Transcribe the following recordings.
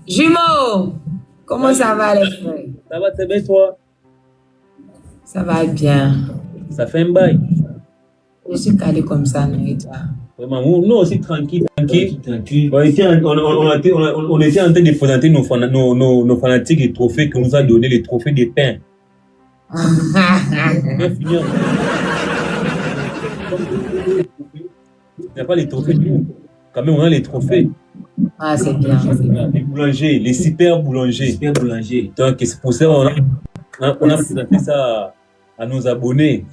Jumeau, comment ça va les frères? Ça va très bien, toi? Ça va bien. Ça fait un bail. Je suis calé comme ça, non, et toi? Vraiment, nous aussi, tranquille, tranquille. On était en train de présenter nos fanatiques les trophées que nous a donné, les trophées des pains. On va finir. Il n'y a pas les trophées, nous. Quand même, on a les trophées. Ah, c'est bien, c'est bien. Les boulangers, les super boulangers. Super boulanger. Donc, c'est pour ça qu'on a présenté ça à nos abonnés.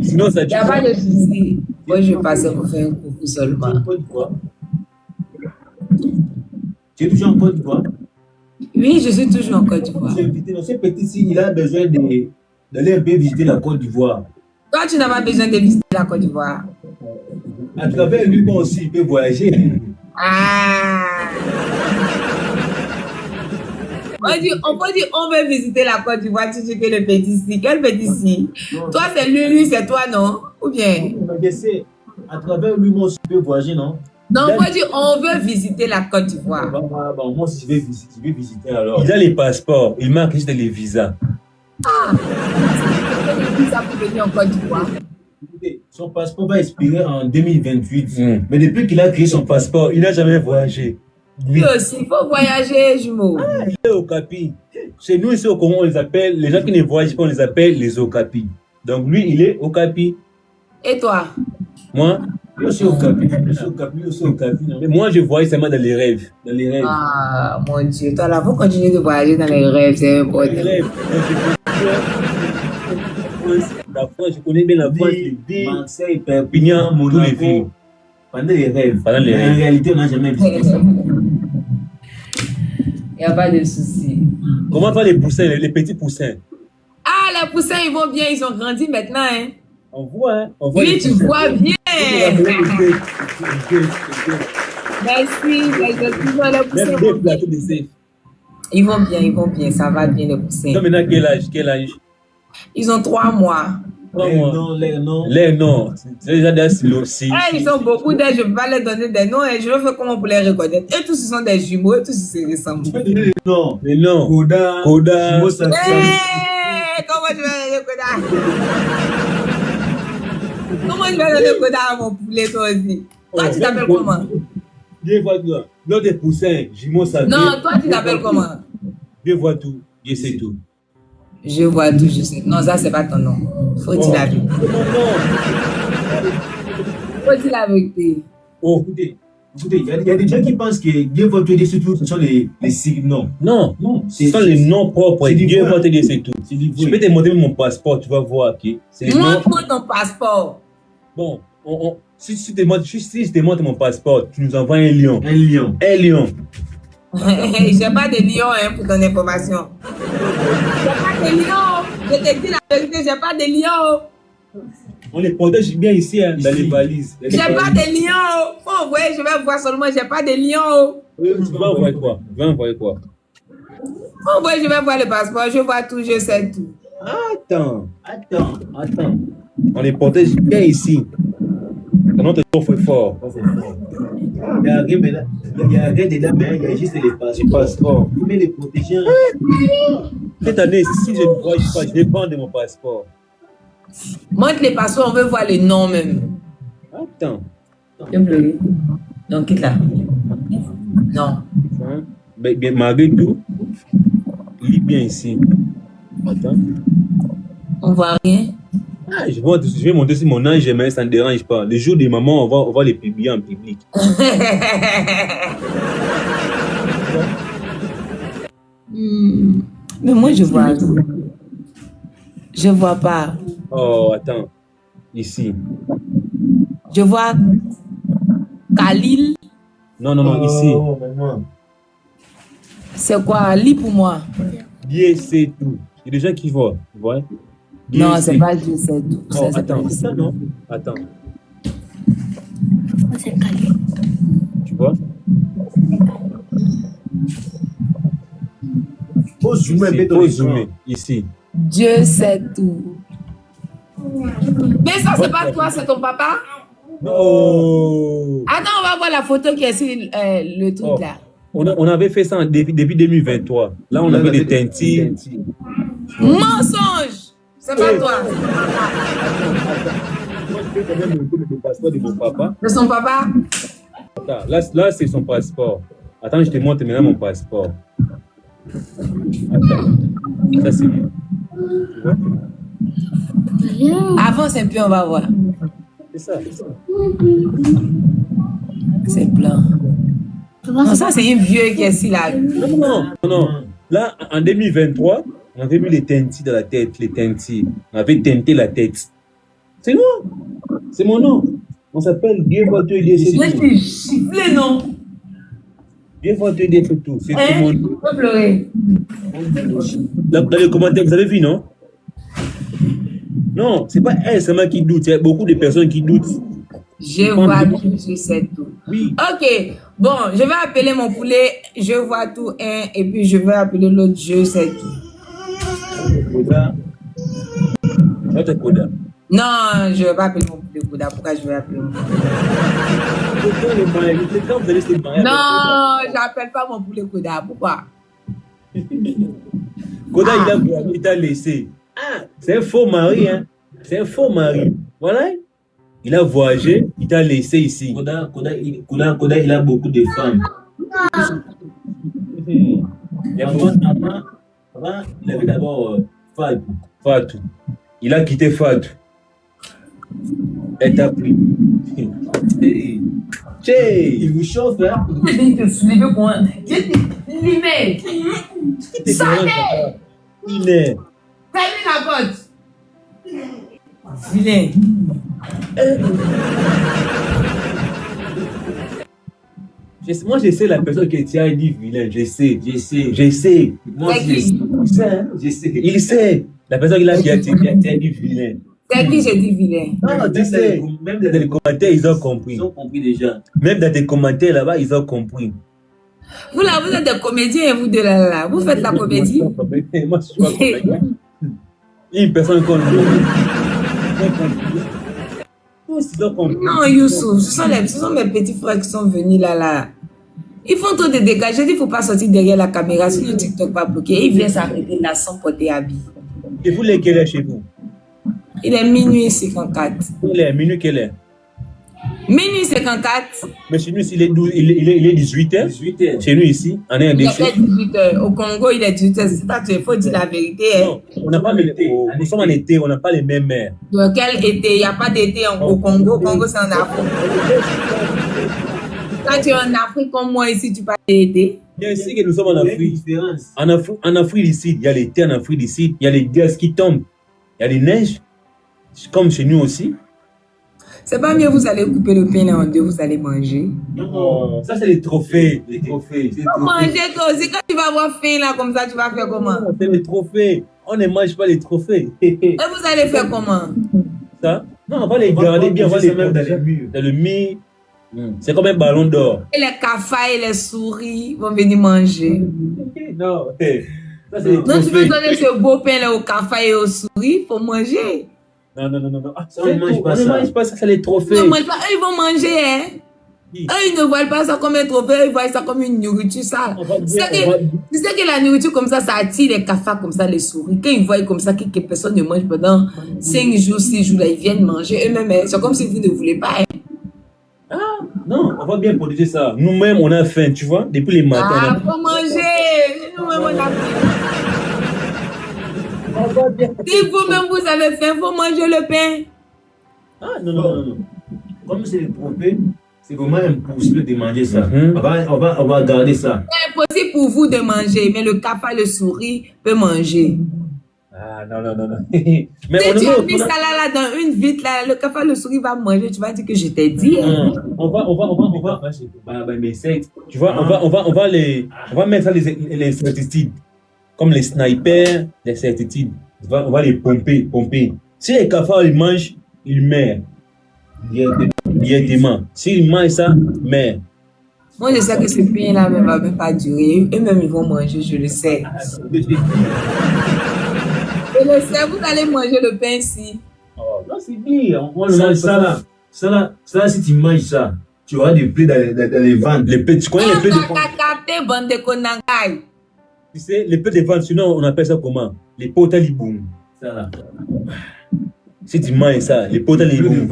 Sinon, ça Il n'y a pas de souci. Moi, je vais passer pour faire un coucou seulement. Tu es toujours en Côte d'Ivoire? Oui, je suis toujours en Côte d'Ivoire. Ce petit signe, il a besoin d'aller un peu visiter la Côte d'Ivoire. Toi, tu n'as pas besoin de visiter la Côte d'Ivoire. À travers lui, moi aussi, il peut voyager. Ah! On peut dire on veut visiter la Côte d'Ivoire, tu dis que le petit si. Quel petit si? Toi, c'est lui, c'est toi, non? Ou bien? Je sais, à travers lui, moi aussi, il peut voyager, non? Non, on peut dire on veut visiter la Côte d'Ivoire. Moi aussi, je vais visiter alors. Il a les passeports, il manque juste les visas. Ah! C'est ça pour venir en Côte d'Ivoire. Son passeport va expirer en 2028. Mais depuis qu'il a créé son passeport, il n'a jamais voyagé. Lui aussi, il faut voyager, jumeau. Il est au Capi. Chez nous, ici au Congo, on les appelle, les gens qui ne voyagent pas, on les appelle les Okapi. Donc lui, il est au Capi. Et toi? Moi, je suis au Capi. Je suis au Capi, je suis au Capi. Mais moi, je voyage seulement dans les rêves. Dans les rêves. Ah, mon Dieu. Toi, là, faut continuer de voyager dans les rêves, c'est un bon. Les rêves. La France, je connais bien la France, les villes. Marseille, Perpignan, Monaco. Pendant les rêves. Pendant les rêves. En réalité, on n'a jamais visité ça. Il n'y a pas de souci. Comment faire les poussins, les petits poussins? Ah, les poussins, ils vont bien, ils ont grandi maintenant, hein. On voit, hein. On voit Oui, tu vois bien. Merci, les poussins. Ils vont bien, ça va bien, les poussins. Ils ont maintenant quel âge? Ils ont 3 mois. Les noms. C'est déjà des aussi. Ils sont beaucoup d'âges, je ne vais pas leur donner des noms et je vais faire comment pour les reconnaître. Et tous, ce sont des jumeaux, et tous, ils se ressemblent. Les noms. Koda. Comment tu vas donner Koda? Comment tu vas donner Koda à mon poulet, toi aussi? Toi, tu t'appelles comment? Viens voir toi. L'autre des poussins, jumeaux, ça. Non, toi, tu t'appelles comment? Viens voir tout. Je sais tout. Je vois tout, je sais. Non, ça, c'est pas ton nom. Faut dire la vérité. Faut dire la vérité. Oh, écoutez, il y a des gens qui pensent que Dieu va te dire c'est tout, ce sont les signes. Non, ce sont les noms propres. Dieu va te dire c'est tout. Je peux te montrer mon passeport, tu vas voir. Montre-moi ton passeport. Bon, si je te montre mon passeport, tu nous envoies un lion. Un lion. Un lion. J'ai pas de lion, hein, pour ton information. J'ai pas de lion. Je te dis la vérité, j'ai pas de lion. On les protège bien ici, hein, dans les valises. J'ai pas de lion. Faut envoyer, je vais voir seulement, j'ai pas de lion. Tu vas envoyer quoi? Tu vas envoyer quoi? Faut envoyer, je vais voir le passeport, je vois tout, je sais tout. Attends. On les protège bien ici. Notre coffre est fort. Il n'y a rien dedans, mais il y a juste les passeports. Il met les protections. Cette année, si je ne voyage pas, je vais prendre mon passeport. Montre les passeports, on veut voir les noms même. Attends. Donc, quitte là. Non. Mais malgré tout, lis bien ici. Attends. On voit rien. Je vais monter sur mon âge, mais ça ne dérange pas. Le jour des mamans, on va les publier en public. Mais moi, je vois. Je vois pas. Oh, attends. Ici. Je vois Khalil. Non, ici. C'est quoi? Lis pour moi. Dieu c'est tout. Il y a des gens qui voient. Vous voyez? Non, c'est pas Dieu c'est tout. Oh, attends, c'est ça, non? Attends. C'est Khalil. Tu vois? Faut zoomer. Ici. Dieu sait tout. Mais ça, c'est pas toi, c'est ton papa? Non. Attends, on va voir la photo qui est sur le truc là. On avait fait ça depuis 2023. Là, on avait des tentils. Mensonge! C'est pas toi. Moi, je peux quand même monter le passeport de mon papa. De son papa? Attends, là c'est son passeport. Attends, je te montre maintenant mon passeport. Attends. Ça, c'est bien. Avance un peu, on va voir. C'est ça. C'est blanc. Non, ça, c'est un vieux qui est ici, là. Non. Là, en 2023, on avait mis les tentis dans la tête, les tentis. On avait teinté la tête. C'est moi. C'est mon nom. On s'appelle Bien Voiture et c'est Je suis chifflé, non? Bien Voiture et c'est tout. C'est tout mon nom. Tu peux pleurer. Dans les commentaires, vous avez vu, non? Non, c'est pas elle seulement qui doute. Il y a beaucoup de personnes qui doutent. Je vois tout, je sais tout. Oui. Ok, bon, je vais appeler mon poulet, je vois tout un, et puis je vais appeler l'autre, je sais tout. Koda. Notre Koda. Non, je vais pas appeler mon poulet Koda. Pourquoi je vais appeler mon poulet? Quand vous allez se marier. Non, j'appelle pas mon poulet Koda. Pourquoi? Koda, il t'a laissé. Ah, c'est un faux mari, hein. C'est un faux mari. Voilà. Il a voyagé, il t'a laissé ici. Koda, il a beaucoup de femmes. Avant, il avait d'abord Fatou. Il a quitté Fatou. Elle t'a pris. Il vous chauffe, hein? Il te soulève pour un. Limé. Salé. Il est. Fermez la porte. Vilain. Moi, je sais la personne qui t'a dit vilain. Je sais. Moi, je sais. Il sait. La personne qui a dit vilain. C'est qui j'ai dit vilain? Non, tu sais. Même dans les commentaires, ils ont compris. Ils ont compris déjà. Même dans tes commentaires là-bas, ils ont compris. Vous là, vous êtes des comédiens, vous deux là. Vous faites la comédie. Moi, je suis pas comédien. Une personne qu'on non, Youssou, ce sont mes petits frères qui sont venus là. Ils font trop de dégâts. Je dis, il ne faut pas sortir derrière la caméra, sinon TikTok va bloquer. Ils viennent s'arrêter là sans porter habit. Et vous, quelle heure chez vous? Il est minuit 54. Il est minuit quelle heure? Minuit 54. Mais chez nous, il est 18h. 18h. Chez nous ici, on est en déchet. Il est 18h. Au Congo, il est 18h. C'est ça, il faut dire la vérité. Non, on n'a pas été. Nous sommes en été, on n'a pas les mêmes mers. Donc, quel été? Il n'y a pas d'été au Congo. Au Congo, c'est en Afrique. Quand tu es en Afrique comme moi ici, tu parles d'été. Bien sûr que nous sommes en Afrique. En Afrique d'ici, il y a l'été en Afrique d'ici. Il y a les gaz qui tombent. Il y a les neiges. Comme chez nous aussi. C'est pas mieux, vous allez couper le pain en deux, vous allez manger. Non, ça c'est les trophées. Vous mangez toi aussi. Quand tu vas avoir faim là, comme ça, tu vas faire comment? C'est les trophées. On ne mange pas les trophées. Et vous allez faire comment? Ça? Non, on va les garder bien, on va les mettre dans le mur. C'est comme un ballon d'or. Et les cafards et les souris vont venir manger. Non, ça c'est les trophées. Non, tu veux donner ce beau pain là aux cafards et aux souris pour manger. Non. Ah, ça, on ne mange pas ça. On ne mange pas ça, c'est les trophées. Non, eux, ils vont manger, hein. Eux, ils ne voient pas ça comme un trophée, ils voient ça comme une nourriture, ça. Tu sais que la nourriture comme ça attire les cafards comme ça, les souris. Quand ils voient comme ça que personne ne mange pendant 5 jours, 6 jours, là, ils viennent manger eux-mêmes. C'est comme si vous ne voulez pas, hein. Ah, non, on va bien protéger ça. Nous-mêmes, on a faim, tu vois, depuis les matins. Ah, faut manger. Nous-mêmes, on a faim. Si vous-même vous avez faim, il faut manger le pain. Ah, non. Comme c'est le trophée, c'est vraiment impossible de manger ça. On va garder ça. C'est impossible pour vous de manger, mais le cafard, le souris peut manger. Ah, non. Mais si tu as mis ça là dans une vitre, là, le cafard, le souris va manger, tu vas dire que je t'ai dit. Hein. On va. Tu vois, on va mettre ça les insecticides. Comme les snipers, les insecticides. On va les pomper. Si les cafards ils mangent, ils meurent. Directement. S'ils mangent ça, ils meurent. Moi, je sais que ce pain-là ne va même pas durer. Eux-mêmes, ils vont manger, je le sais. Je le sais, vous allez manger le pain ici. Oh, non, c'est bien. Ça, si tu manges ça, tu auras des plaies dans les ventes. Les plaies, tu connais les plaies de vente? Capté, bande de Konangai. Tu sais, les plaies de vente, sinon on appelle ça comment? Les potaliboum. Ça là. C'est du mal ça, les potaliboum.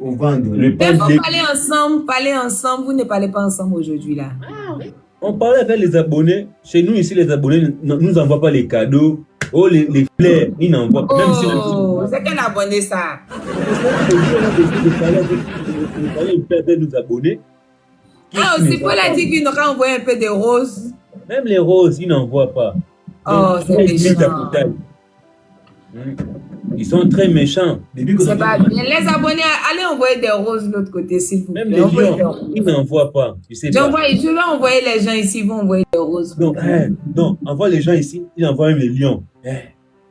Au vendre. Mais faut parler ensemble, vous ne parlez pas ensemble aujourd'hui là. On parlait avec les abonnés. Chez nous ici, les abonnés ne nous envoient pas les cadeaux. Oh, les fleurs, ils n'envoient pas. Même si c'est quel abonné ça? on parlait avec nos abonnés. Ah, aussi, Paul a dit qu'il n'aura envoyé un peu de roses. Même les roses, ils n'envoient pas. Oh, c'est méchant. Ils sont très méchants. C'est pas bien. Les abonnés, allez envoyer des roses de l'autre côté, s'il vous plaît. Même les lions, ils n'envoient pas. Je sais pas. Je vais envoyer les gens ici, ils vont envoyer des roses. Donc, envoie les gens ici, ils envoient même les lions.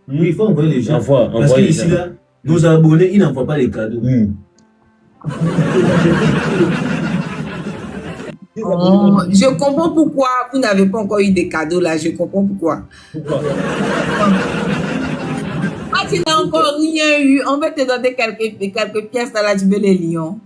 Oui, il faut envoyer les gens. Parce que ici, là, nos abonnés, ils n'envoient pas les cadeaux. Je comprends pourquoi vous n'avez pas encore eu des cadeaux là. Je comprends pourquoi. Ah, tu n'as encore rien eu. On va te donner quelques pièces là, tu veux les lions.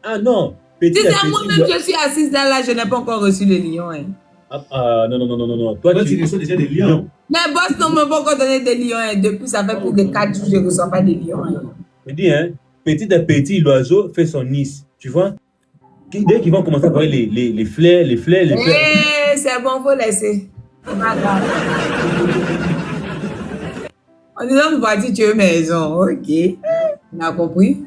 Ah non. Moi-même, je suis assise là, je n'ai pas encore reçu les lions. Hein. Non. Toi, tu reçois déjà des lions. Mais boss, non, me pas encore donné des lions. Hein. Depuis, ça fait plus de 4 jours que je ne reçois pas des lions. Hein. Je dis, hein, petit à petit, l'oiseau fait son nid. Tu vois? Dès qu'ils vont commencer à voir les fleurs, c'est bon, faut laisser. C'est pas grave. En disant que parti, tu veux maison. Ok. On a compris.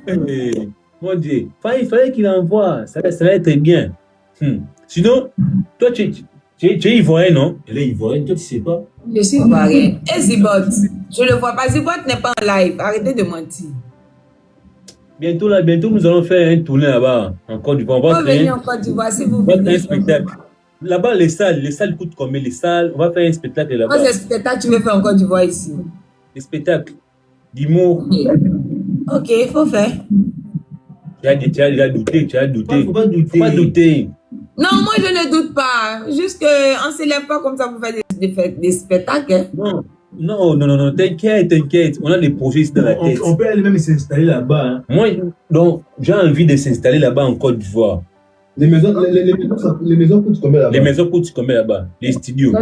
Mon Dieu. Il fallait qu'il envoie. Ça va être bien. Sinon, toi, tu es ivoirien, non? Elle est ivoirienne, toi, tu sais pas. Je suis ivoirienne. Et Zibot, je le vois pas. Zibot n'est pas en live. Arrêtez de mentir. Bientôt, nous allons faire un tournée là-bas, en Côte d'Ivoire. On va venir en Côte d'Ivoire si vous venez. Un spectacle. Là-bas, les salles coûtent combien? Les salles, on va faire un spectacle là-bas. Quel spectacle tu veux faire en Côte d'Ivoire ici? Les spectacles d'humour. Ok, il faut faire. Tu as douté. Faut pas douter. Faut pas douter. Non, moi je ne doute pas. Juste qu'on ne s'élève pas comme ça pour faire des spectacles. Hein. Non, t'inquiète. On a des projets ici dans la tête. On peut même s'installer là-bas. Hein. Moi, donc, j'ai envie de s'installer là-bas en Côte d'Ivoire. Les maisons coûtent combien là-bas? Les maisons coûtent combien là-bas? Les studios?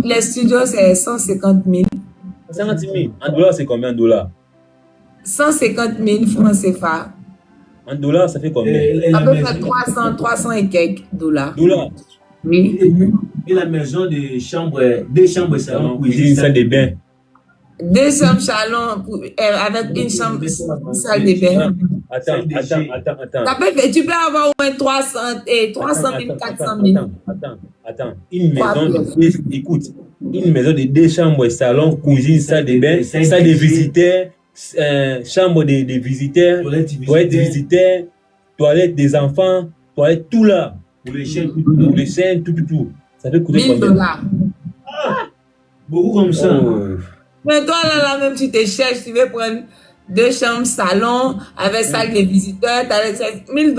Les studios, c'est 150 000. 150 000. En dollars, c'est combien en dollars? 150 000 francs CFA. En dollars, ça fait combien? À peu près 300 et quelques dollars. Oui. Et la maison de chambre, deux chambres salon, cuisine, salle de bain. 2 chambres salon avec une chambre salle de bain. Attends. Tu peux avoir au moins 300 000, 400 000. Attends. Une maison de 2 chambres salon, cuisine, salle de bain, salle de visiteurs, chambre de visiteurs, toilette de visiteurs, toilette des enfants, toilette tout là. Pour les chiens, tout. Ça fait coûter $1000. Beaucoup comme ça. Mais toi, là, même tu te cherches, tu veux prendre 2 chambres, salon, avec salle de visiteurs, tu as $1000.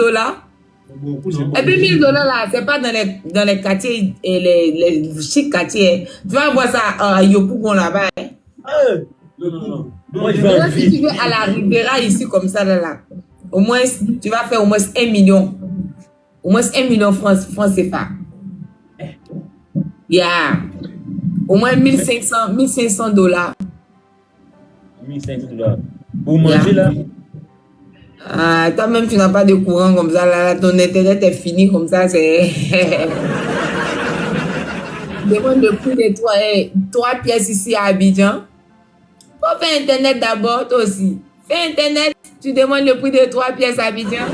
Et puis $1000 là, c'est pas dans les quartiers, les chics quartiers. Tu vas voir ça à Yopougon là-bas. Non. Moi, si tu veux à la Riviera ici, comme ça, là, au moins, tu vas faire au moins 1 million. Au moins 1 million francs CFA. Yeah. Au moins $1500. $1500. Pour manger là? Ah, toi-même, tu n'as pas de courant comme ça. Là, ton internet est fini comme ça. C'est. Demande le prix de 3 pièces ici à Abidjan. Faut faire internet d'abord, toi aussi. Fais internet, tu demandes le prix de 3 pièces à Abidjan.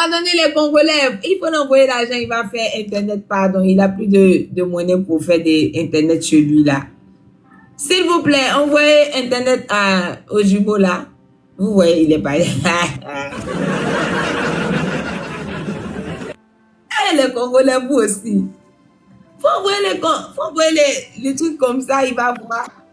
Donner les Congolais, il faut envoyer l'argent, il va faire internet, pardon. Il n'a plus de monnaie pour faire des internet chez lui là. S'il vous plaît, envoyez internet au jumeau là. Vous voyez, il est pas. Les Congolais, vous aussi. Faut envoyer les trucs comme ça, il va voir.